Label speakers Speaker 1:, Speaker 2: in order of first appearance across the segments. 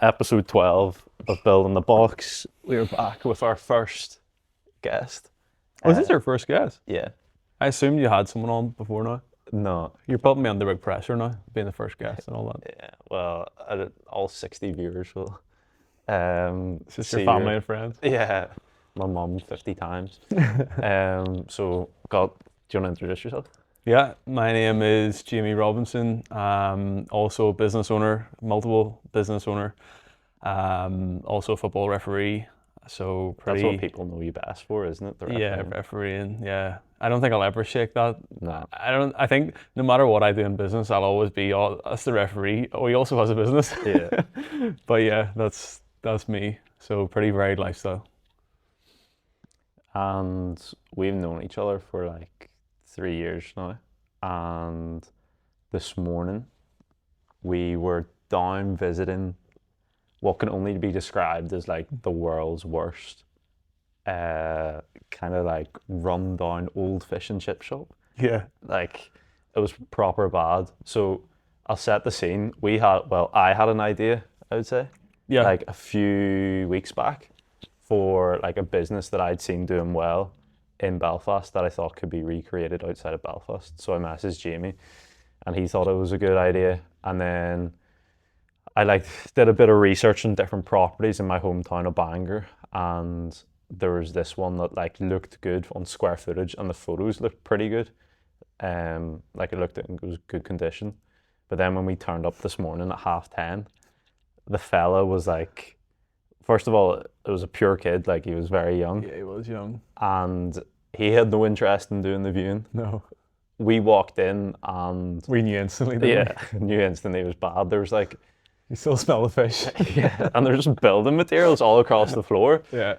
Speaker 1: episode 12 of Building the Box. We're back with our first guest.
Speaker 2: Oh, is this your first guest?
Speaker 1: Yeah.
Speaker 2: I assumed you had someone on before now.
Speaker 1: No.
Speaker 2: You're putting me under big pressure now, being the first guest and all that.
Speaker 1: Yeah. Well, all 60 viewers will.
Speaker 2: It's just your family and friends.
Speaker 1: Yeah. My mum 50 times. So, do you want to introduce yourself?
Speaker 2: Yeah, my name is Jamie Robinson. Also a business owner, multiple business owner. Also a football referee. So
Speaker 1: That's what people know you best for, isn't it?
Speaker 2: Refereeing. Yeah, I don't think I'll ever shake that.
Speaker 1: No.
Speaker 2: I think no matter what I do in business, I'll always be. Oh, that's the referee. Oh, he also has a business.
Speaker 1: Yeah.
Speaker 2: But yeah, that's me. So pretty varied lifestyle.
Speaker 1: And we've known each other for like 3 years now. And this morning we were down visiting what can only be described as like the world's worst kind of like run down old fish and chip shop.
Speaker 2: Yeah.
Speaker 1: Like it was proper bad. So I'll set the scene. I had an idea, I would say.
Speaker 2: Yeah.
Speaker 1: Like a few weeks back for like a business that I'd seen doing well in Belfast that I thought could be recreated outside of Belfast. So I messaged Jamie and he thought it was a good idea. And then I did a bit of research on different properties in my hometown of Bangor, and there was this one that looked good on square footage and the photos looked pretty good. It was good condition. But then when we turned up this morning at 10:30, the fella was like, first of all, it was a pure kid, like he was very young.
Speaker 2: Yeah, he was young.
Speaker 1: And he had no interest in doing the viewing.
Speaker 2: No.
Speaker 1: We walked in and
Speaker 2: we knew instantly.
Speaker 1: Knew instantly it was bad. There was like,
Speaker 2: you still smell the fish.
Speaker 1: yeah, and there's just building materials all across the floor.
Speaker 2: Yeah.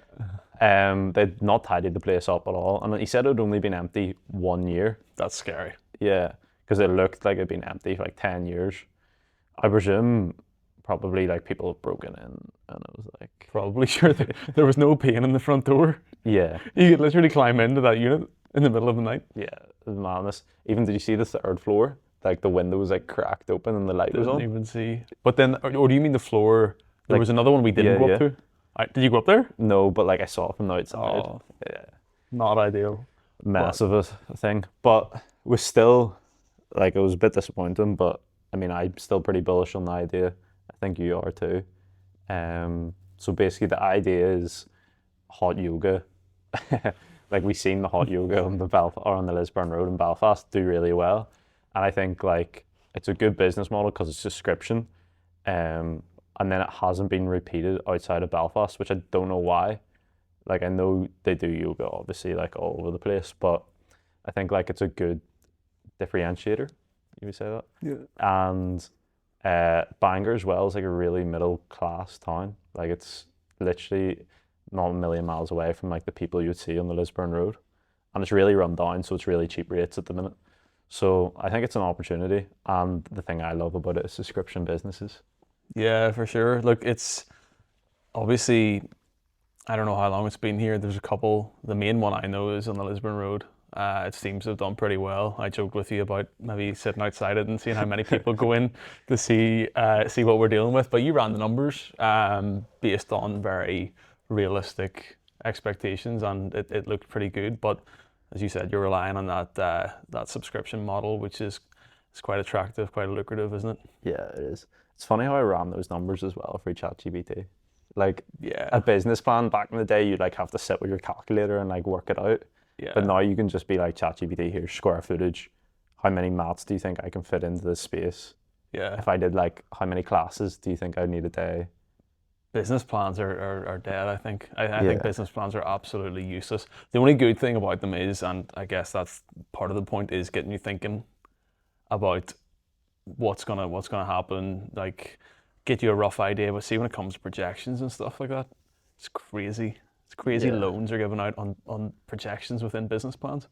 Speaker 1: They'd not tidied the place up at all, and he said it had only been empty 1 year.
Speaker 2: That's scary.
Speaker 1: Yeah, because it looked like it'd been empty for like 10 years. I presume probably like people have broken in, and it was like
Speaker 2: probably sure there was no pane in the front door.
Speaker 1: Yeah,
Speaker 2: you could literally climb into that unit in the middle of the night.
Speaker 1: Yeah, it was madness. Even did you see the third floor? Like the window was like cracked open and the light was on.
Speaker 2: Didn't even see. But then, or do you mean the floor? There was another one we didn't go up to. Did you go up there?
Speaker 1: No, but like I saw it from the outside.
Speaker 2: Oh,
Speaker 1: yeah,
Speaker 2: not ideal.
Speaker 1: Massive a thing, but was still like it was a bit disappointing. But I mean, I'm still pretty bullish on the idea. I think you are too. So basically, the idea is hot yoga. Like we've seen the hot yoga on the Lisburn Road in Belfast do really well. And I think like it's a good business model because it's subscription, and then it hasn't been repeated outside of Belfast, which I don't know why. Like I know they do yoga obviously like all over the place, but I think like it's a good differentiator. You would say that?
Speaker 2: Yeah.
Speaker 1: And Bangor as well is like a really middle class town. Like it's literally not a million miles away from like the people you would see on the Lisburn Road, and it's really run down, so it's really cheap rates at the minute. So I think it's an opportunity, and the thing I love about it is subscription businesses.
Speaker 2: Yeah, for sure. Look, it's obviously, I don't know how long it's been here. There's a couple. The main one I know is on the Lisburn Road. It seems to have done pretty well. I joked with you about maybe sitting outside it and seeing how many people go in to see what we're dealing with. But you ran the numbers based on very realistic expectations, and it looked pretty good. But as you said, you're relying on that subscription model, which is quite attractive, quite lucrative, isn't it?
Speaker 1: Yeah, it is. It's funny how I ran those numbers as well for ChatGPT. Like
Speaker 2: yeah,
Speaker 1: a business plan back in the day, you'd like have to sit with your calculator and like work it out.
Speaker 2: Yeah.
Speaker 1: But now you can just be like, ChatGPT, here's square footage. How many mats do you think I can fit into this space?
Speaker 2: Yeah.
Speaker 1: If I did like, how many classes do you think I'd need a day?
Speaker 2: Business plans are dead, I think. I think business plans are absolutely useless. The only good thing about them is, and I guess that's part of the point, is getting you thinking about what's gonna happen, like get you a rough idea. But see, when it comes to projections and stuff like that, it's crazy. It's crazy.
Speaker 1: Yeah.
Speaker 2: Loans are given out on projections within business plans.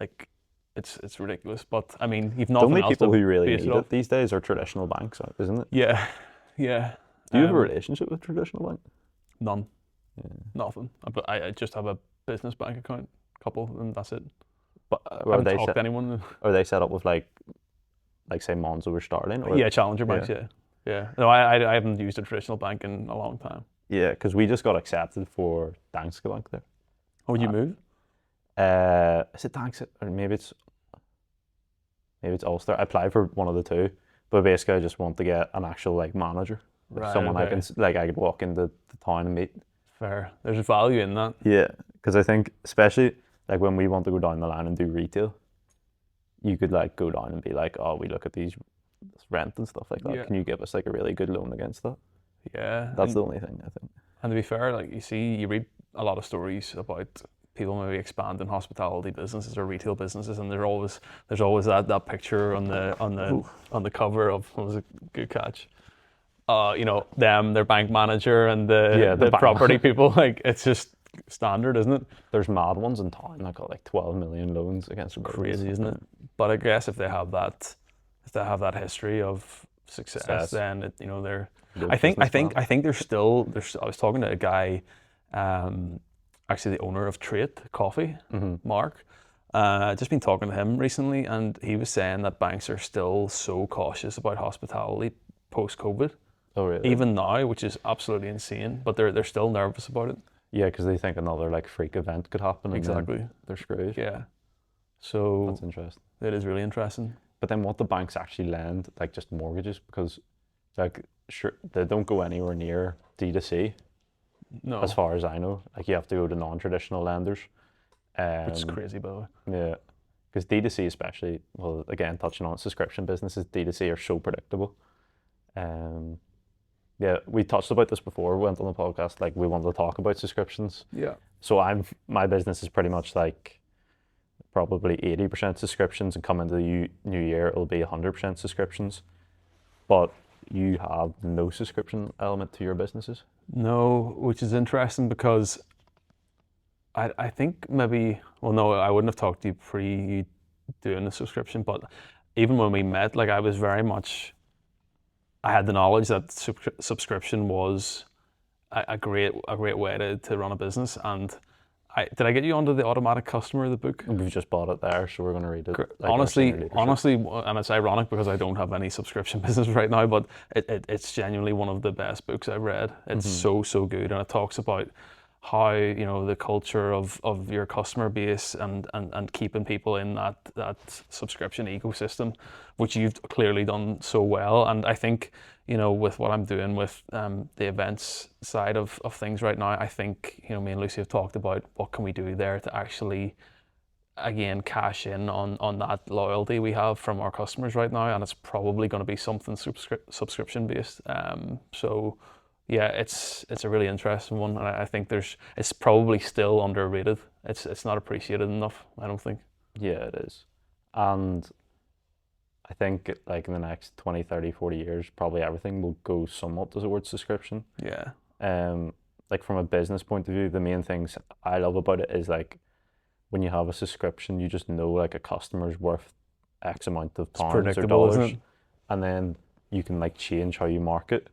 Speaker 2: Like it's ridiculous. But I mean, you've nothing
Speaker 1: else. The only people who really need it these days are traditional banks, isn't it?
Speaker 2: Yeah, yeah.
Speaker 1: Do you have a relationship with traditional bank?
Speaker 2: None.
Speaker 1: Yeah.
Speaker 2: Nothing. I just have a business bank account, couple, and that's it.
Speaker 1: But
Speaker 2: I haven't talked to anyone.
Speaker 1: Are they set up with like say Monzo or Starling? Or?
Speaker 2: Yeah, Challenger banks. Yeah. Yeah. No, I haven't used a traditional bank in a long time.
Speaker 1: Yeah, because we just got accepted for Danske Bank there.
Speaker 2: Oh, would you move?
Speaker 1: Is it Danske or maybe it's Ulster? I applied for one of the two, but basically I just want to get an actual like manager, like
Speaker 2: Right,
Speaker 1: someone I
Speaker 2: okay.
Speaker 1: can like I could walk into the town and meet.
Speaker 2: Fair. There's value in that.
Speaker 1: Yeah, because I think especially like when we want to go down the line and do retail, you could like go down and be like, oh, we look at these rent and stuff like that.
Speaker 2: Yeah.
Speaker 1: Can you give us like a really good loan against that?
Speaker 2: Yeah.
Speaker 1: That's the only thing I think.
Speaker 2: And to be fair, like you read a lot of stories about people maybe expanding hospitality businesses or retail businesses, and there's always that picture on the cover of, what was it, good catch. Them, their bank manager, and the property people. Like, it's just standard, isn't it?
Speaker 1: There's mad ones in town that got like 12 million loans against a business.
Speaker 2: Crazy, isn't it? But I guess if they have that history of success, then they're. I think there's. I was talking to a guy, actually the owner of Trait Coffee, Mark. Just been talking to him recently, and he was saying that banks are still so cautious about hospitality post-COVID.
Speaker 1: Oh, really?
Speaker 2: Even now, which is absolutely insane, but they're still nervous about it.
Speaker 1: Yeah, because they think another like freak event could happen.
Speaker 2: Exactly.
Speaker 1: And they're screwed.
Speaker 2: Yeah. So
Speaker 1: that's interesting.
Speaker 2: It is really interesting.
Speaker 1: But then what the banks actually lend, like just mortgages, because like sure they don't go anywhere near D2C.
Speaker 2: No.
Speaker 1: As far as I know, like you have to go to non-traditional lenders.
Speaker 2: Which is crazy, by the way.
Speaker 1: Yeah, because D2C especially, well, again touching on subscription businesses, D2C are so predictable. Yeah, we touched about this before. We went on the podcast, like we wanted to talk about subscriptions.
Speaker 2: Yeah.
Speaker 1: So my business is pretty much like probably 80% subscriptions, and come into the new year it'll be 100% subscriptions. But you have no subscription element to your businesses.
Speaker 2: No, which is interesting because I think maybe, well, no, I wouldn't have talked to you pre you doing the subscription, but even when we met, like I was very much. I had the knowledge that subscription was a great way to run a business. And did I get you onto the Automatic Customer, the book?
Speaker 1: We've just bought it there, so we're going to read it. Like
Speaker 2: honestly, and it's ironic because I don't have any subscription business right now, but it's genuinely one of the best books I've read. It's so good, and it talks about how the culture of your customer base and keeping people in that subscription ecosystem, which you've clearly done so well. And I think with what I'm doing with the events side of things right now, I think me and Lucy have talked about what can we do there to actually again cash in on that loyalty we have from our customers right now, and it's probably going to be something subscription based. So yeah, it's a really interesting one, and I think it's probably still underrated. It's not appreciated enough, I don't think.
Speaker 1: Yeah, it is. And I think like in the next 20, 30, 40 years, probably everything will go somewhat towards subscription.
Speaker 2: Yeah.
Speaker 1: Like from a business point of view, the main things I love about it is like when you have a subscription, you just know like a customer's worth X amount of pounds or dollars,
Speaker 2: isn't it?
Speaker 1: And then you can like change how you market.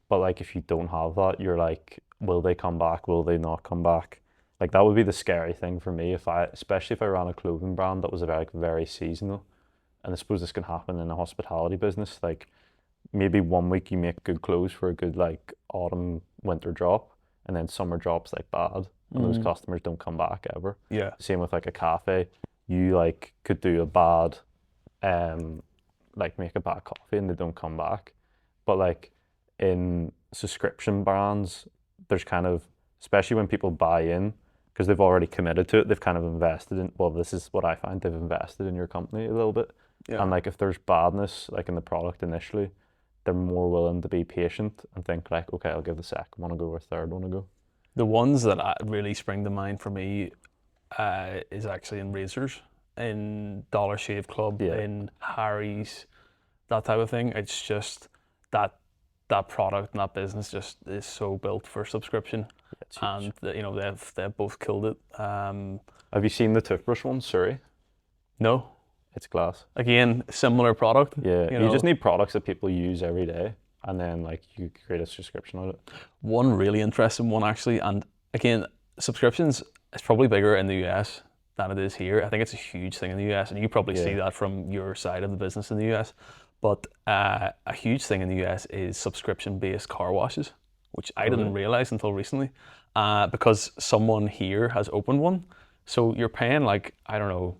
Speaker 1: But like if you don't have that, you're like, will they come back? Will they not come back? Like that would be the scary thing for me especially if I ran a clothing brand that was very seasonal. And I suppose this can happen in a hospitality business. Like maybe 1 week you make good clothes for a good like autumn winter drop, and then summer drops like bad, and those customers don't come back ever.
Speaker 2: Yeah.
Speaker 1: Same with like a cafe. You like could do a bad, like make a bad coffee and they don't come back. But like in subscription brands, there's kind of, especially when people buy in, because they've already committed to it, they've kind of invested in, well, this is what I find, they've invested in your company a little bit. Yeah. And like if there's badness like in the product initially, they're more willing to be patient and think like, okay, I'll give the second one a go or third one a go.
Speaker 2: The ones that really spring to mind for me is actually in razors, in Dollar Shave Club, in Harry's, that type of thing. It's just that product and that business just is so built for subscription, and they've both killed it.
Speaker 1: Have you seen the toothbrush one, Surrey?
Speaker 2: No.
Speaker 1: It's class.
Speaker 2: Again, similar product.
Speaker 1: Yeah, you just need products that people use every day, and then like you create a subscription on it.
Speaker 2: One really interesting one actually, and again, subscriptions is probably bigger in the US than it is here. I think it's a huge thing in the US, and you probably see that from your side of the business in the US. But a huge thing in the US is subscription-based car washes, which I didn't realize until recently, because someone here has opened one. So you're paying like, I don't know,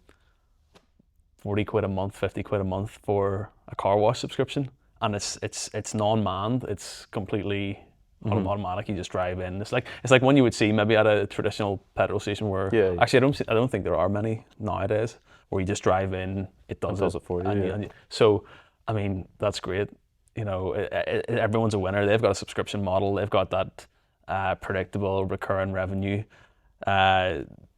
Speaker 2: 40 quid a month, 50 quid a month for a car wash subscription, and it's non-manned. It's completely automatic. You just drive in. It's like when you would see maybe at a traditional petrol station where actually I don't think there are many nowadays where you just drive in, it does
Speaker 1: it for you.
Speaker 2: So I mean, that's great. You know, everyone's a winner. They've got a subscription model. They've got that predictable recurring revenue.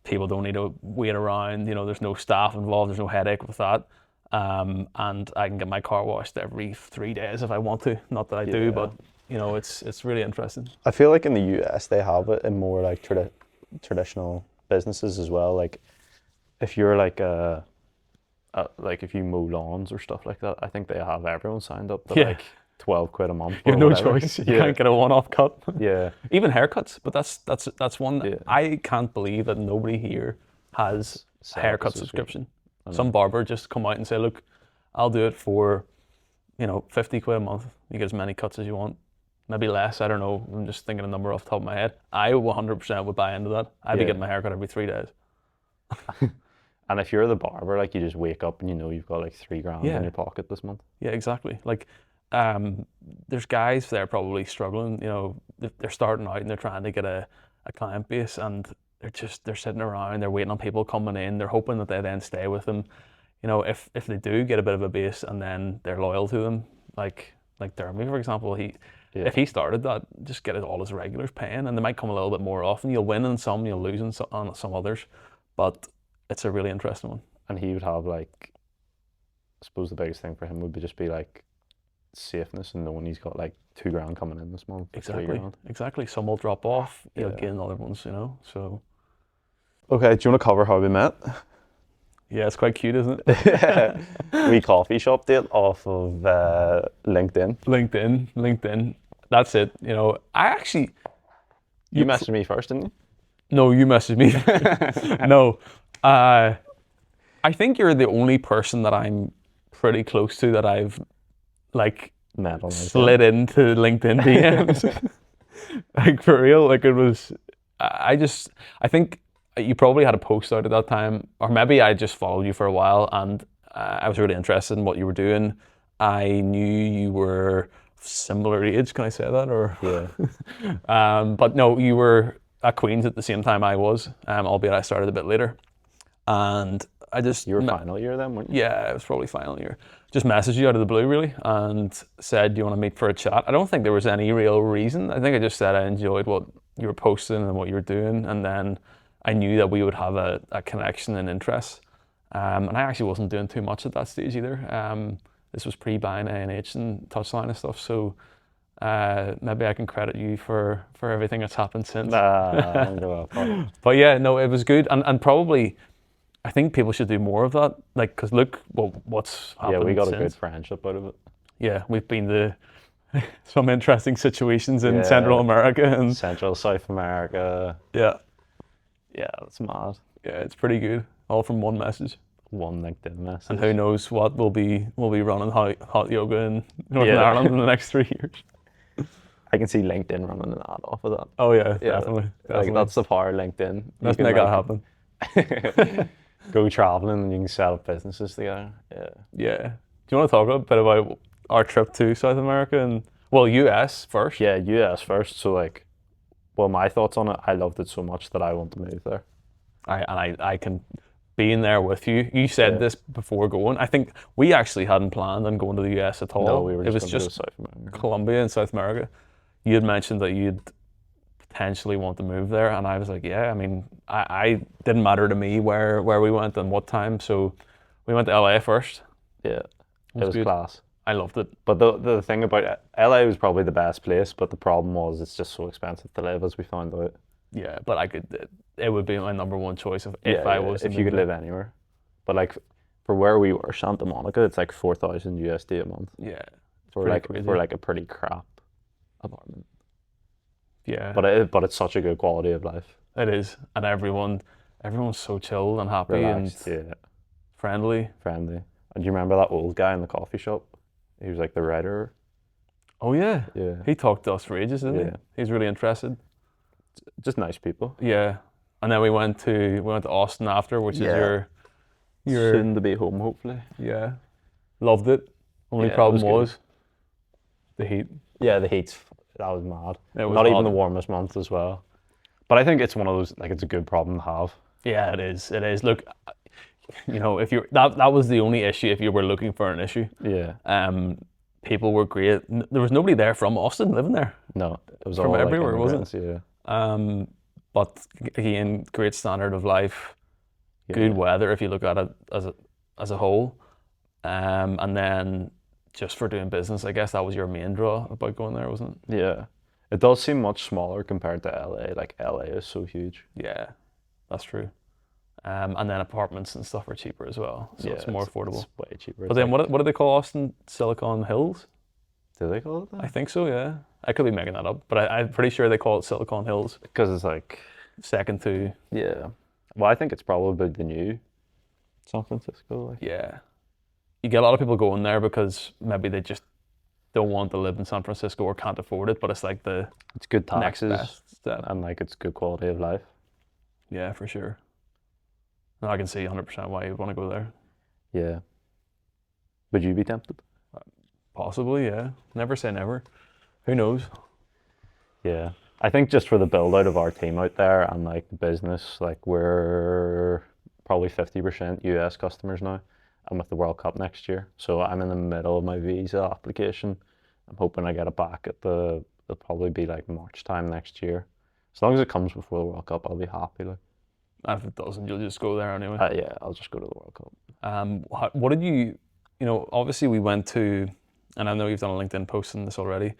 Speaker 2: People don't need to wait around. You know, there's no staff involved. There's no headache with that. And I can get my car washed every 3 days if I want to. Not that I do, but you know, it's really interesting.
Speaker 1: I feel like in the US they have it in more like traditional businesses as well. Like if you're like like if you mow lawns or stuff like that, I think they have everyone signed up to like 12 quid a month.
Speaker 2: You have no choice. You can't get a one-off cut.
Speaker 1: Yeah.
Speaker 2: Even haircuts, but that's one. I can't believe that nobody here has a haircut subscription. Some barber just come out and say, look, I'll do it for, 50 quid a month. You get as many cuts as you want. Maybe less, I don't know. I'm just thinking a number off the top of my head. I 100% would buy into that. I'd be getting my haircut every 3 days.
Speaker 1: And if you're the barber, like you just wake up and you've got like $3,000 in your pocket this month.
Speaker 2: Yeah, exactly. Like, there's guys there probably struggling. They're starting out and they're trying to get a client base, and they're sitting around, they're waiting on people coming in, they're hoping that they then stay with them. If they do get a bit of a base and then they're loyal to them, like Dermy, for example, if he started that, just get all his regulars paying, and they might come a little bit more often. You'll win on some, you'll lose on some others, but it's a really interesting one.
Speaker 1: And he would have like, I suppose the biggest thing for him would be like safeness and knowing he's got like $2,000 coming in this month.
Speaker 2: Exactly. Some will drop off, you'll gain other ones, so.
Speaker 1: Okay, do you want to cover how we met?
Speaker 2: Yeah, it's quite cute, isn't it?
Speaker 1: We coffee shop date off of LinkedIn.
Speaker 2: LinkedIn. That's it. I actually.
Speaker 1: You messaged me first, didn't you?
Speaker 2: No, you messaged me. No. I think you're the only person that I'm pretty close to that I've slid into LinkedIn DMs. Like for real. Like it was. I think you probably had a post out at that time, or maybe I just followed you for a while, and I was really interested in what you were doing. I knew you were similar age. Can I say that? Or
Speaker 1: yeah.
Speaker 2: But no, you were at Queen's at the same time I was, albeit I started a bit later. And I just...
Speaker 1: You were final year then, weren't you?
Speaker 2: Yeah, it was probably final year. Just messaged you out of the blue, really, and said, do you want to meet for a chat? I don't think there was any real reason. I think I just said I enjoyed what you were posting and what you were doing, and then I knew that we would have a connection and interest. And I actually wasn't doing too much at that stage either. This was pre-buying A&H and Touchline and stuff, so maybe I can credit you for everything that's happened since.
Speaker 1: Nah,
Speaker 2: but yeah, no, it was good, and probably I think people should do more of that. Like, because look, what's happened.
Speaker 1: Yeah, we got
Speaker 2: since.
Speaker 1: A good friendship out of it.
Speaker 2: Yeah, we've been to some interesting situations in Central America and
Speaker 1: South America.
Speaker 2: Yeah,
Speaker 1: that's mad.
Speaker 2: Yeah, it's pretty good. All from one message.
Speaker 1: One LinkedIn message.
Speaker 2: And who knows what we'll be running hot yoga in Northern Ireland in the next 3 years.
Speaker 1: I can see LinkedIn running an ad off of that.
Speaker 2: Oh yeah, definitely.
Speaker 1: Like that's the power of LinkedIn.
Speaker 2: Let's make that happen.
Speaker 1: Go traveling and you can set up businesses together.
Speaker 2: Yeah. Do you want to talk a bit about our trip to South America and US first?
Speaker 1: Yeah, US first. So my thoughts on it, I loved it so much that I want to move there.
Speaker 2: I can be in there with you. You said this before going. I think we actually hadn't planned on going to the US at all.
Speaker 1: No, we were just
Speaker 2: it was
Speaker 1: going
Speaker 2: just
Speaker 1: to South America.
Speaker 2: Colombia and South America. You had mentioned that you'd potentially want to move there, and I was like, yeah, I mean, I didn't matter to me where we went and what time, so we went to LA first.
Speaker 1: Yeah, it was class.
Speaker 2: I loved it.
Speaker 1: But the thing about it, LA was probably the best place, but the problem was it's just so expensive to live, as we found out.
Speaker 2: Yeah, but it would be my number one choice if I was.
Speaker 1: If you could live anywhere. But for where we were, Santa Monica, it's like 4,000 USD a month.
Speaker 2: Yeah.
Speaker 1: For a pretty crap apartment.
Speaker 2: Yeah.
Speaker 1: But it's such a good quality of life.
Speaker 2: It is. And everyone's so chilled and happy.
Speaker 1: Relaxed,
Speaker 2: and friendly.
Speaker 1: And do you remember that old guy in the coffee shop? He was like the writer.
Speaker 2: Oh yeah.
Speaker 1: Yeah.
Speaker 2: He talked to us for ages, didn't
Speaker 1: Yeah.
Speaker 2: he? He's really interested.
Speaker 1: Just nice people.
Speaker 2: Yeah. And then we went to Austin after, which is
Speaker 1: Yeah.
Speaker 2: your
Speaker 1: Soon to be home, hopefully.
Speaker 2: yeah. Loved it. Only
Speaker 1: Yeah, it
Speaker 2: problem
Speaker 1: was good.
Speaker 2: was the heat.
Speaker 1: Yeah, the heat's that was mad.
Speaker 2: It was
Speaker 1: Not even
Speaker 2: hot.
Speaker 1: the warmest month as well. But I think it's one of those like it's a good problem to have.
Speaker 2: Yeah, it is. It is. Look, you know, if you that was the only issue if you were looking for an issue.
Speaker 1: Yeah.
Speaker 2: People were great. There was nobody there from Austin living there.
Speaker 1: No, it was
Speaker 2: From
Speaker 1: all
Speaker 2: everywhere,
Speaker 1: like
Speaker 2: wasn't
Speaker 1: immigrants, Yeah.
Speaker 2: But again, great standard of life,
Speaker 1: Yeah.
Speaker 2: good weather if you look at it as a whole, and then just for doing business, I guess that was your main draw about going there, wasn't it?
Speaker 1: Yeah. It does seem much smaller compared to LA. Like LA is so huge.
Speaker 2: Yeah, that's true. And then apartments and stuff are cheaper as well, so it's more affordable.
Speaker 1: It's way cheaper.
Speaker 2: But then what do they call Austin? Silicon Hills?
Speaker 1: Do they call it that?
Speaker 2: I think so, yeah. I could be making that up, but I'm pretty sure they call it Silicon Hills.
Speaker 1: Because it's like,
Speaker 2: Second to,
Speaker 1: yeah. Well, I think it's probably the new San Francisco. Like,
Speaker 2: yeah. You get a lot of people going there because maybe they just don't want to live in San Francisco or can't afford it, but it's like the
Speaker 1: it's good
Speaker 2: next
Speaker 1: taxes
Speaker 2: best step.
Speaker 1: and like it's good quality of life.
Speaker 2: Yeah, for sure. And I can see 100% why you'd want to go there.
Speaker 1: Yeah. Would you be tempted?
Speaker 2: Possibly, yeah. Never say never. Who knows?
Speaker 1: Yeah. I think just for the build out of our team out there and like the business, like we're probably 50% US customers now. I'm with the World Cup next year. So I'm in the middle of my visa application. I'm hoping I get it back at it'll probably be like March time next year. As long as it comes before the World Cup, I'll be happy. Like,
Speaker 2: If it doesn't, you'll just go there anyway.
Speaker 1: yeah, I'll just go to the World Cup.
Speaker 2: What did you know, obviously we went to, and I know you've done a LinkedIn post on this already.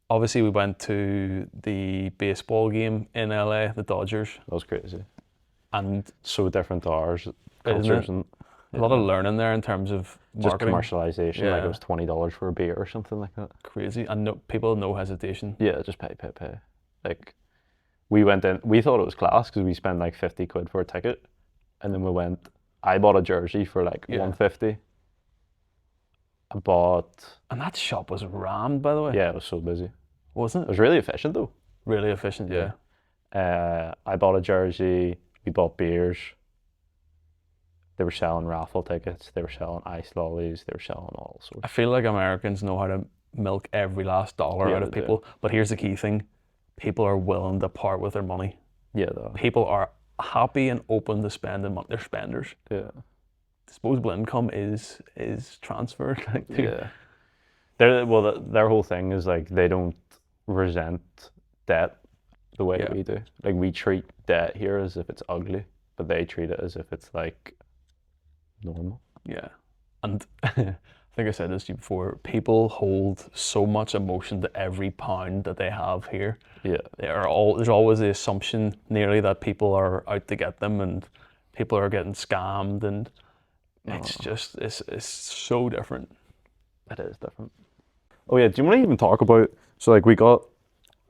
Speaker 2: Obviously we went to the baseball game in LA, the Dodgers.
Speaker 1: That was crazy.
Speaker 2: And
Speaker 1: so different to ours,
Speaker 2: Isn't
Speaker 1: cultures
Speaker 2: it?
Speaker 1: and
Speaker 2: a lot of learning there in terms of
Speaker 1: just
Speaker 2: marketing.
Speaker 1: commercialization. Like
Speaker 2: Yeah.
Speaker 1: it was $20 for a beer or something like that.
Speaker 2: Crazy. And no, people, no hesitation.
Speaker 1: Yeah, just pay. Like we went in, we thought it was class because we spent like 50 quid for a ticket, and then we went. I bought a jersey for like
Speaker 2: Yeah.
Speaker 1: 150. I bought.
Speaker 2: And that shop was rammed, by the way.
Speaker 1: Yeah, it was so busy. It
Speaker 2: Wasn't it?
Speaker 1: was really efficient though.
Speaker 2: Really efficient, yeah.
Speaker 1: I bought a jersey. We bought beers. They were selling raffle tickets. They were selling ice lollies. They were selling all sorts.
Speaker 2: I feel like Americans know how to milk every last dollar
Speaker 1: Yeah,
Speaker 2: out of
Speaker 1: they do.
Speaker 2: people. But here's the key thing. People are willing to part with their money.
Speaker 1: Yeah, though.
Speaker 2: People are happy and open to spending money. They're spenders.
Speaker 1: Yeah.
Speaker 2: Disposable income is transferred.
Speaker 1: Yeah. Their whole thing is like they don't resent debt the way
Speaker 2: Yeah.
Speaker 1: we do. Like we treat debt here as if it's ugly, but they treat it as if it's like normal.
Speaker 2: Yeah. And I think I said this to you before, people hold so much emotion to every pound that they have here.
Speaker 1: Yeah.
Speaker 2: There's always the assumption nearly that people are out to get them and people are getting scammed, and it's just it's so different.
Speaker 1: It is different. Oh yeah, do you want to even talk about, so like we got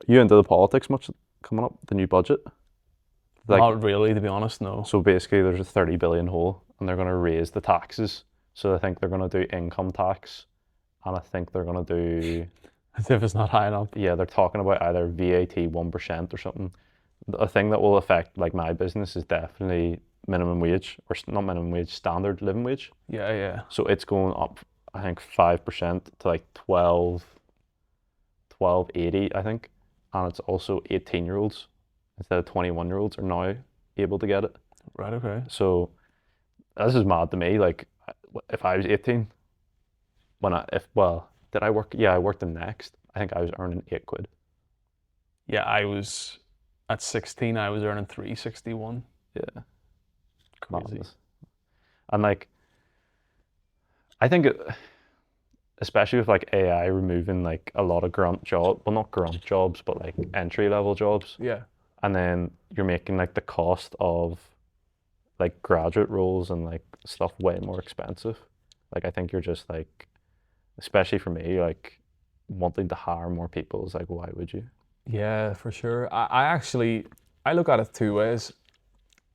Speaker 1: you into the politics much coming up, the new budget? Like,
Speaker 2: Not really, to be honest, no.
Speaker 1: so basically there's a 30 billion hole and they're going to raise the taxes. So I think they're going to do income tax, and I think they're going to do,
Speaker 2: As if it's not high enough.
Speaker 1: yeah, they're talking about either VAT 1% or something. A thing that will affect like my business is definitely minimum wage, or not minimum wage, standard living wage.
Speaker 2: Yeah, yeah.
Speaker 1: So it's going up, I think 5% to like 12.80, I think. And it's also 18-year-olds instead of 21-year-olds are now able to get it.
Speaker 2: Right, okay.
Speaker 1: So this is mad to me. Like if I was 18, did I work? Yeah, I worked in Next. I think I was earning 8 quid.
Speaker 2: Yeah, I was at 16, I was earning 361.
Speaker 1: Yeah.
Speaker 2: Crazy.
Speaker 1: Madness. And like, I think especially with like AI removing like a lot of not grunt jobs, but like entry level jobs.
Speaker 2: Yeah.
Speaker 1: And then you're making like the cost of like graduate roles and like stuff way more expensive. Like I think you're just like, especially for me, like wanting to hire more people is like, why would you?
Speaker 2: Yeah, for sure. I look at it two ways.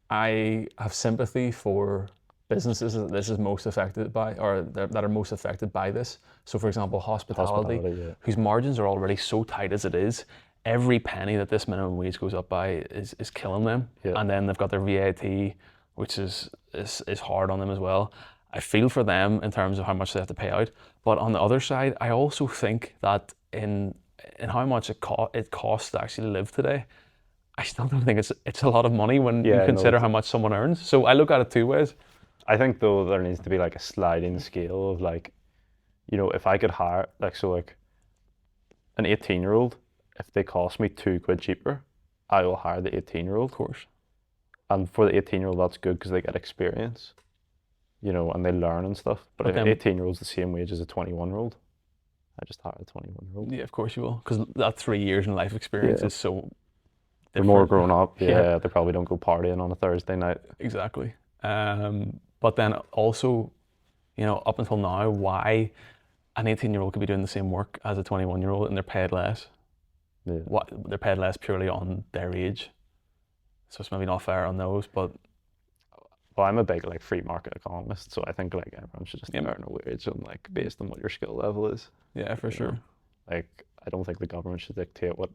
Speaker 2: I have sympathy for businesses that this is most affected by, or that are most affected by this. So, for example, hospitality,
Speaker 1: Yeah.
Speaker 2: whose margins are already so tight as it is, every penny that this minimum wage goes up by is killing them.
Speaker 1: Yeah.
Speaker 2: And then they've got their VAT, which is hard on them as well. I feel for them in terms of how much they have to pay out. But on the other side, I also think that in how much it costs to actually live today, I still don't think it's a lot of money when you consider how much someone earns. So I look at it two ways.
Speaker 1: I think though there needs to be like a sliding scale of like, you know, if I could hire like an 18-year-old, if they cost me £2 cheaper, I will hire the 18-year-old.
Speaker 2: Of course.
Speaker 1: And for the 18-year-old, that's good because they get experience, you know, and they learn and stuff. But if an 18-year-old's the same wage as a 21-year-old, I just hire a 21-year-old.
Speaker 2: Yeah, of course you will, because that 3 years in life experience is so.
Speaker 1: They're more grown up. Yeah, they probably don't go partying on a Thursday night.
Speaker 2: Exactly. But then also, you know, up until now, why an 18-year-old could be doing the same work as a 21-year-old and they're paid less?
Speaker 1: Yeah.
Speaker 2: They're paid less purely on their age. So it's maybe not fair on those, but.
Speaker 1: Well, I'm a big like free market economist, so I think like everyone should just earn a wage and like based on what your skill level is.
Speaker 2: Yeah, for sure.
Speaker 1: Know? Like I don't think the government should dictate what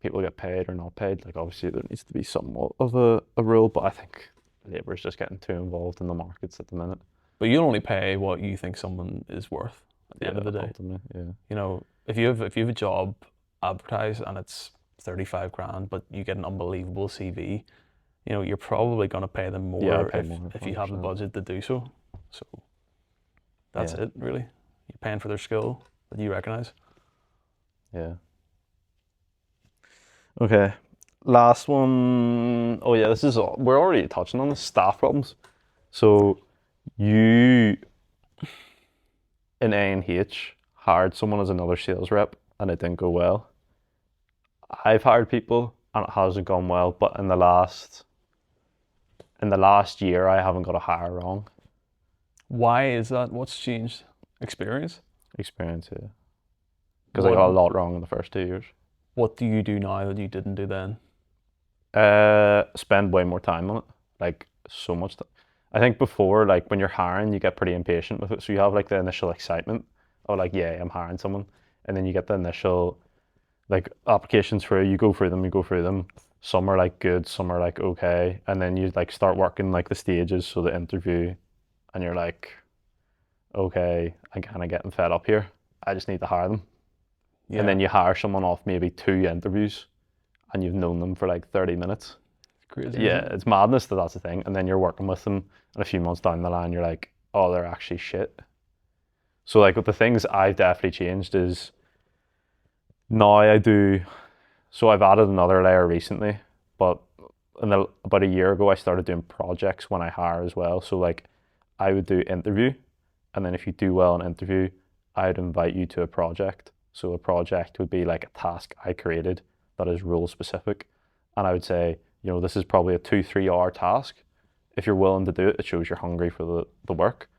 Speaker 1: people get paid or not paid. Like obviously there needs to be somewhat of a rule, but I think Labour is just getting too involved in the markets at the minute.
Speaker 2: But you'll only pay what you think someone is worth at the end of the day.
Speaker 1: Ultimately, yeah.
Speaker 2: You know, if you have a job advertised and it's 35 grand, but you get an unbelievable CV, you know, you're probably going to pay them more if you have the budget to do so. So that's it, really. You're paying for their skill that you recognise.
Speaker 1: Yeah. Okay. Last one. Oh yeah, this is all. We're already touching on the staff problems. So you in A&H hired someone as another sales rep and it didn't go well. I've hired people and it hasn't gone well, but in the last year I haven't got a hire wrong.
Speaker 2: Why is that? What's changed? Experience?
Speaker 1: Experience, yeah. Because I got a lot wrong in the first 2 years.
Speaker 2: What do you do now that you didn't do then?
Speaker 1: Spend way more time on it. Like so much time. I think before, like when you're hiring, you get pretty impatient with it. So you have like the initial excitement of like, yeah, I'm hiring someone. And then you get the initial like applications through, you go through them. Some are like good, some are like okay. And then you like start working like the stages, so the interview, and you're like, okay, I'm kind of getting fed up here. I just need to hire them. Yeah. And then you hire someone off maybe 2 interviews and you've known them for like 30 minutes.
Speaker 2: It's crazy.
Speaker 1: Yeah, it's madness that that's the thing. And then you're working with them and a few months down the line, you're like, oh, they're actually shit. So like with the things I've definitely changed is now I've added another layer recently, but about a year ago, I started doing projects when I hire as well. So like I would do interview, and then if you do well in interview, I'd invite you to a project. So a project would be like a task I created that is role specific. And I would say, you know, this is probably a 2-3 hour task. If you're willing to do it, it shows you're hungry for the work.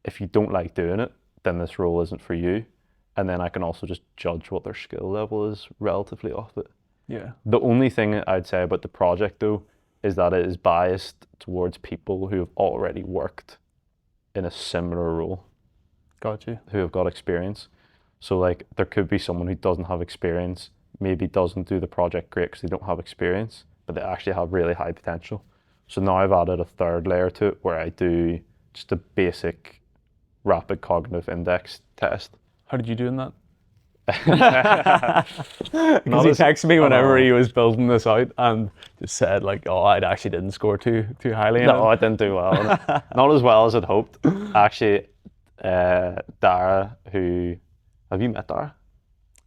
Speaker 1: If you don't like doing it, then this role isn't for you. And then I can also just judge what their skill level is relatively off it.
Speaker 2: Yeah.
Speaker 1: The only thing I'd say about the project though, is that it is biased towards people who have already worked in a similar role.
Speaker 2: Got you.
Speaker 1: Who have got experience. So like there could be someone who doesn't have experience, maybe doesn't do the project great because they don't have experience, but they actually have really high potential. So now I've added a third layer to it where I do just a basic rapid cognitive index test.
Speaker 2: How did you do in that? Because he texted me whenever he was building this out and just said like, oh, I actually didn't score too highly.
Speaker 1: No, I didn't do well. Not as well as I'd hoped. Actually, Dara, who... Have you met Dara?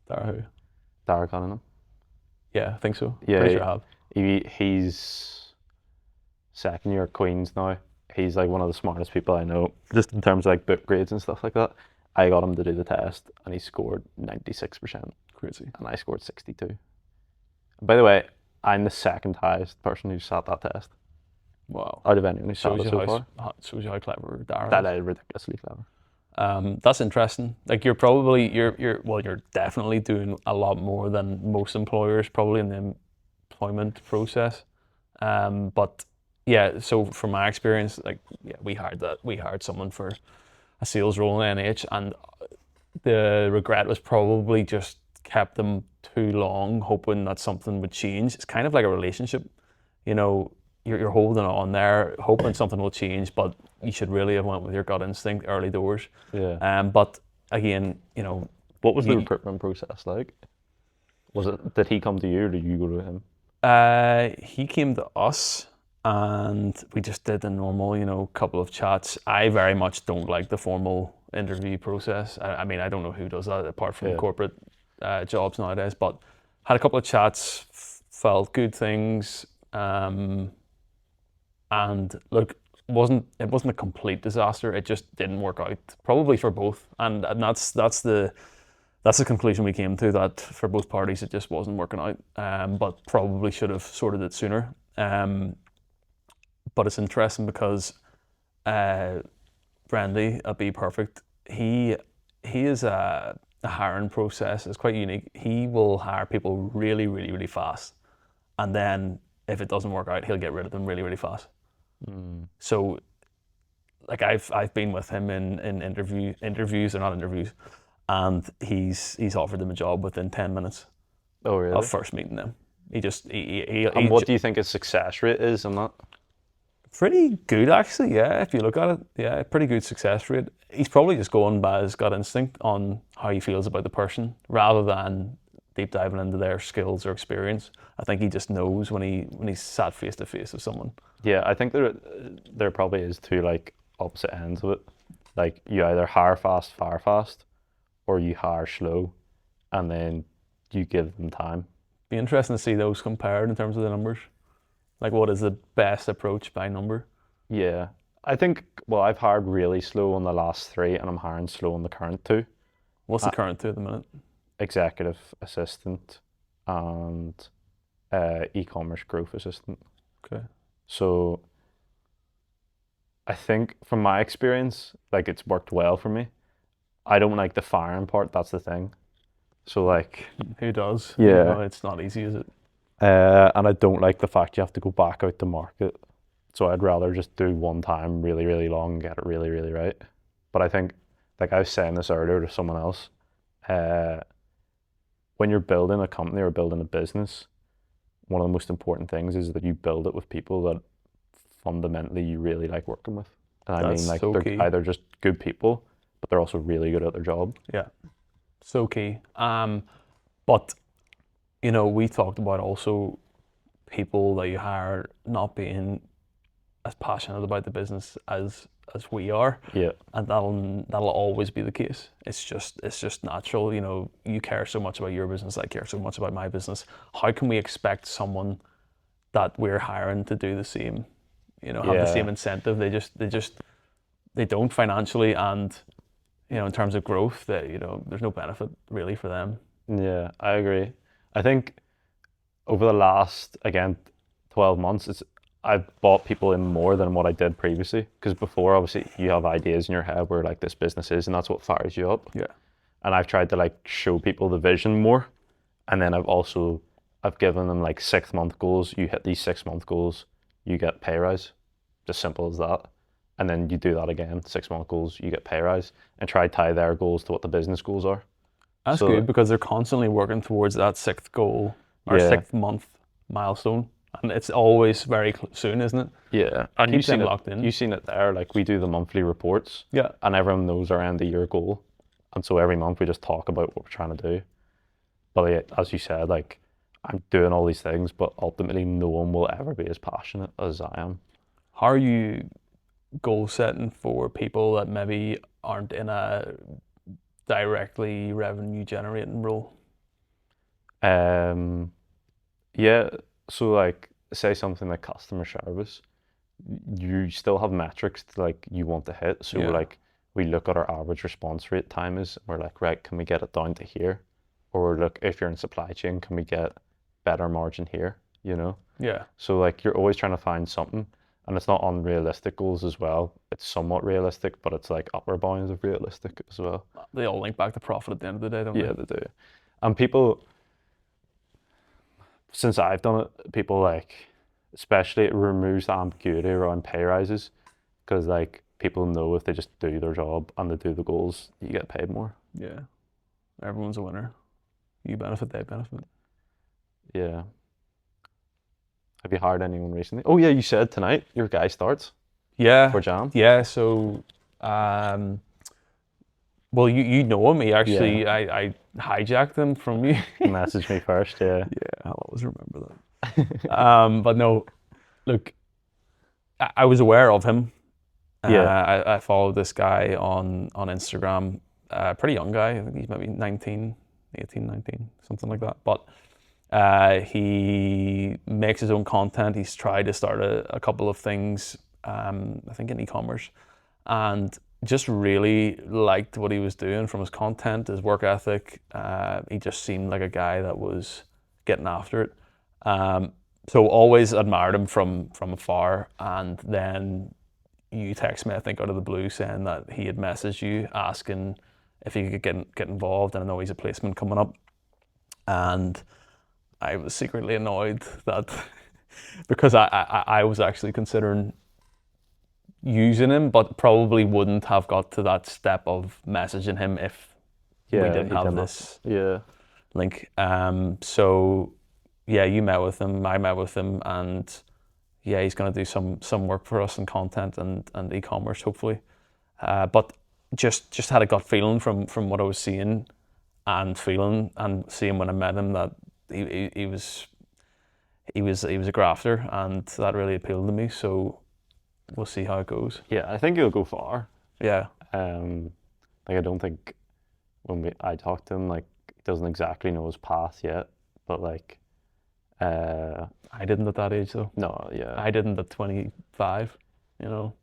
Speaker 2: Dara who?
Speaker 1: Dara Cunningham.
Speaker 2: Yeah, I think so.
Speaker 1: Yeah,
Speaker 2: pretty sure I have.
Speaker 1: He's second year at Queen's now. He's like one of the smartest people I know, just in terms of like book grades and stuff like that. I got him to do the test and he scored 96%.
Speaker 2: Crazy.
Speaker 1: And I scored 62. By the way, I'm the second highest person who sat that test.
Speaker 2: Wow.
Speaker 1: Out of anyone who sat it so far.
Speaker 2: Shows you how clever Dara
Speaker 1: That is ridiculously clever.
Speaker 2: That's interesting. Like you're definitely doing a lot more than most employers probably in the employment process. But yeah, so from my experience, like yeah, we hired someone for a sales role in NH, and the regret was probably just kept them too long, hoping that something would change. It's kind of like a relationship, you know. You're holding on there, hoping something will change, but you should really have went with your gut instinct early doors.
Speaker 1: Yeah.
Speaker 2: But again, you know,
Speaker 1: What was the
Speaker 2: you,
Speaker 1: recruitment process like? Did he come to you or did you go to him?
Speaker 2: he came to us and we just did the normal, you know, couple of chats. I very much don't like the formal interview process. I mean, I don't know who does that apart from
Speaker 1: Yeah.
Speaker 2: corporate jobs nowadays, but had a couple of chats, felt good things, and look, it wasn't a complete disaster. It just didn't work out, probably for both, and that's the conclusion we came to, that for both parties it just wasn't working out. But probably should have sorted it sooner. But it's interesting because Brandy at Be Perfect, he is a hiring process. It's quite unique. He will hire people really, really, really fast, and then if it doesn't work out, he'll get rid of them really, really fast. So, like I've been with him in interviews or not interviews, and he's offered them a job within 10 minutes
Speaker 1: Oh, really?
Speaker 2: of first meeting them.
Speaker 1: And what do you think his success rate is on that?
Speaker 2: Pretty good actually, yeah. If you look at it, yeah, pretty good success rate. He's probably just going by his gut instinct on how he feels about the person, rather than deep diving into their skills or experience. I think he just knows when he's sat face to face with someone.
Speaker 1: Yeah, I think there probably is two like opposite ends of it. Like you either hire fast, fire fast, or you hire slow, and then you give them time.
Speaker 2: Be interesting to see those compared in terms of the numbers. Like, what is the best approach by number?
Speaker 1: Yeah, I think. Well, I've hired really slow on the last three, and I'm hiring slow on the current two.
Speaker 2: What's the current two at the minute?
Speaker 1: Executive assistant and e-commerce growth assistant.
Speaker 2: Okay.
Speaker 1: So I think from my experience, like it's worked well for me. I don't like the firing part. That's the thing. So like,
Speaker 2: Who does?
Speaker 1: Yeah.
Speaker 2: You know, it's not easy, is it?
Speaker 1: and I don't like the fact you have to go back out to market. So I'd rather just do one time really, really long and get it really, really right. But I think, like I was saying this earlier to someone else, when you're building a company or building a business, one of the most important things is that you build it with people that fundamentally you really like working with. And I
Speaker 2: That's
Speaker 1: mean, like
Speaker 2: so
Speaker 1: they're
Speaker 2: key.
Speaker 1: either just good people, but they're also really good at their job.
Speaker 2: Yeah. So key. But you know, we talked about also people that you hire not being as passionate about the business as we are,
Speaker 1: Yeah,
Speaker 2: and that'll always be the case. It's just natural. You know, you care so much about your business, I care so much about my business. How can we expect someone that we're hiring to do the same? You know, have the same
Speaker 1: Yeah.
Speaker 2: incentive. They don't financially, and you know, in terms of growth, that you know, there's no benefit really for them.
Speaker 1: yeah, I agree. I think over the last, again, 12 months, I've bought people in more than what I did previously. Because before, obviously, you have ideas in your head where like this business is, and that's what fires you up.
Speaker 2: Yeah.
Speaker 1: And I've tried to like show people the vision more. And then I've given them like 6 month goals. You hit these 6 month goals, you get pay rise. Just simple as that. And then you do that again, 6 month goals, you get pay rise, and try to tie their goals to what the business goals are.
Speaker 2: That's
Speaker 1: So
Speaker 2: good because they're constantly working towards that sixth goal or
Speaker 1: yeah,
Speaker 2: 6 month milestone, and it's always very soon, isn't it?
Speaker 1: yeah. And
Speaker 2: Keep them locked in.
Speaker 1: you've seen it there. Like we do the monthly reports,
Speaker 2: Yeah.
Speaker 1: and everyone knows our end of year goal, and so every month we just talk about what we're trying to do. But yeah, as you said, like I'm doing all these things, but ultimately no one will ever be as passionate as I am.
Speaker 2: How are you goal setting for people that maybe aren't in a directly revenue generating role?
Speaker 1: Um, yeah. So like, say something like customer service, you still have metrics to, like you want to hit. So
Speaker 2: Yeah.
Speaker 1: like we look at our average response rate time is, we're like, right, can we get it down to here? Or look, if you're in supply chain, can we get better margin here? You know?
Speaker 2: Yeah.
Speaker 1: So like you're always trying to find something, and it's not unrealistic goals as well. It's somewhat realistic, but it's like upper bounds of realistic as well.
Speaker 2: They all link back to profit at the end of the day, don't
Speaker 1: Yeah,
Speaker 2: they?
Speaker 1: they do. And people, since I've done it, people like especially it removes the ambiguity around pay rises, because like people know if they just do their job and they do the goals, you get paid more.
Speaker 2: Yeah. Everyone's a winner. You benefit, they benefit.
Speaker 1: Yeah. Have you hired anyone recently? Oh yeah, you said tonight your guy starts
Speaker 2: Yeah.
Speaker 1: for Jam.
Speaker 2: Yeah. So, well, you know him. He actually,
Speaker 1: Yeah.
Speaker 2: I hijacked him from you.
Speaker 1: Message me first, yeah.
Speaker 2: Yeah, I'll always remember that. But no, look, I was aware of him.
Speaker 1: Yeah.
Speaker 2: I followed this guy on Instagram, pretty young guy. I think he's maybe 19, 18, 19, something like that. But he makes his own content. He's tried to start a couple of things, I think in e-commerce, and just really liked what he was doing from his content, his work ethic. He just seemed like a guy that was getting after it. So always admired him from afar, and then you text me, I think, out of the blue saying that he had messaged you asking if he could get involved, and I know he's a placement coming up. And I was secretly annoyed that because I was actually considering using him, but probably wouldn't have got to that step of messaging him if we didn't have this link. So yeah, you met with him, I met with him, and yeah, he's going to do some work for us in content and e-commerce, hopefully. But just had a gut feeling from what I was seeing and feeling and seeing when I met him that he was a grafter, and that really appealed to me. So we'll see how it goes.
Speaker 1: Yeah, I think he'll go far.
Speaker 2: Yeah.
Speaker 1: Like I don't think I talked to him, like he doesn't exactly know his path yet, but like
Speaker 2: I didn't at that age though.
Speaker 1: no, yeah.
Speaker 2: I didn't at 25, you know.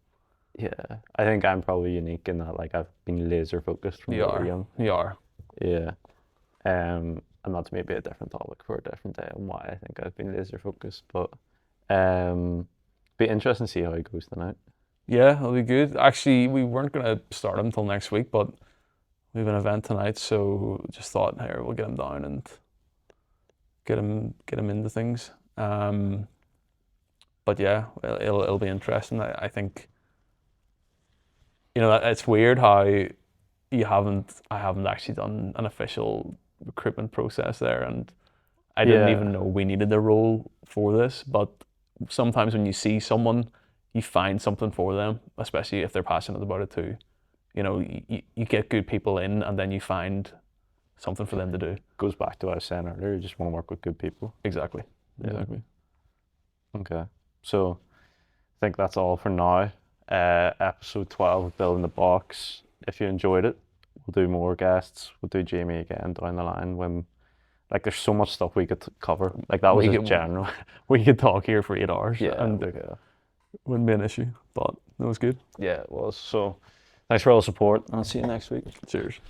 Speaker 1: Yeah. I think I'm probably unique in that like I've been laser focused from very young.
Speaker 2: You are.
Speaker 1: Yeah. And that's maybe a different topic for a different day on why I think I've been laser focused. But be interesting to see how it goes tonight.
Speaker 2: Yeah, it'll be good. Actually, we weren't gonna start him until next week, but we have an event tonight, so just thought here we'll get him down and get him into things. But yeah, it'll be interesting. I think, you know, it's weird how I haven't actually done an official recruitment process there, and I didn't even know we needed a role for this. But sometimes when you see someone, you find something for them, especially if they're passionate about it too. You know, you get good people in, and then you find something for them to do.
Speaker 1: Goes back to what I was saying earlier. You just want to work with good people.
Speaker 2: Exactly.
Speaker 1: Yeah.
Speaker 2: Exactly.
Speaker 1: Okay. So I think that's all for now. Episode 12 of Building the Box. If you enjoyed it, we'll do more guests. We'll do Jamie again down the line when, like, there's so much stuff we could cover. Like, that was just general.
Speaker 2: We could talk here for 8 hours.
Speaker 1: Yeah.
Speaker 2: And it wouldn't be an issue, but it was good.
Speaker 1: Yeah, it was. So thanks for all the support. I'll see you next week.
Speaker 2: Cheers.